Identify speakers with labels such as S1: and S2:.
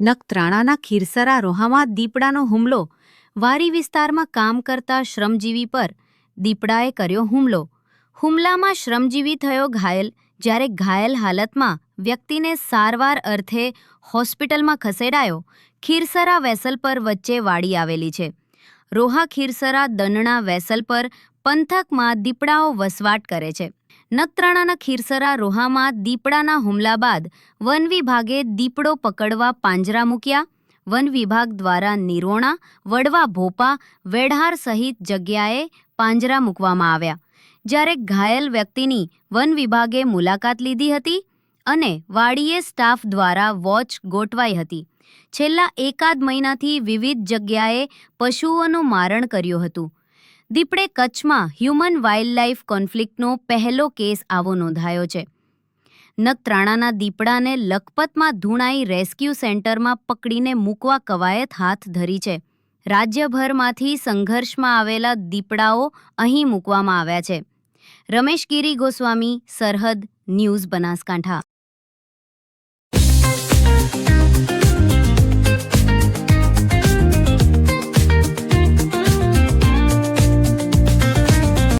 S1: નખત્રાણાના ખીરસરા રોહામાં દીપડાનો હુમલો. વારી વિસ્તારમાં કામ કરતા શ્રમજીવી પર દીપડાએ કર્યો હુમલો. હુમલામાં શ્રમજીવી થયો ઘાયલ. જ્યારે ઘાયલ હાલતમાં વ્યક્તિને સારવાર અર્થે હોસ્પિટલમાં ખસેડાયો. ખીરસરા વેસલપર વચ્ચે વાડી આવેલી છે. રોહા ખીરસરા દનણા વેસલપર પંથકમાં દીપડાઓ વસવાટ કરે છે. નખત્રાણાના ખીરસરા રોહામાં દીપડાના હુમલા બાદ વન વિભાગે દીપડો પકડવા પાંજરા મૂક્યા. વન વિભાગ દ્વારા નિરોણા, વડવા ભોપા, વેઢાર સહિત જગ્યાએ પાંજરા મૂકવામાં આવ્યા. જ્યારે ઘાયલ વ્યક્તિની વન વિભાગે મુલાકાત લીધી હતી અને વાડીએ સ્ટાફ દ્વારા વોચ ગોઠવાઈ હતી. છેલ્લા એકાદ મહિનાથી વિવિધ જગ્યાએ પશુઓનું મારણ કર્યું હતું. દીપડે કચ્છમાં હ્યુમન વાઇલ્ડલાઇફ કોન્ફ્લિક્ટનો પહેલો કેસ આવો નોંધાયો છે. નખત્રાણાના દીપડાને લખપતમાં ધૂણાઈ રેસ્ક્યુ સેન્ટરમાં પકડીને મૂકવા કવાયત હાથ ધરી છે. રાજ્યભરમાંથી સંઘર્ષમાં આવેલા દીપડાઓ અહીં મૂકવામાં આવ્યા છે. રમેશ ગિરી ગોસ્વામી, સરહદ ન્યૂઝ, બનાસકાંઠા.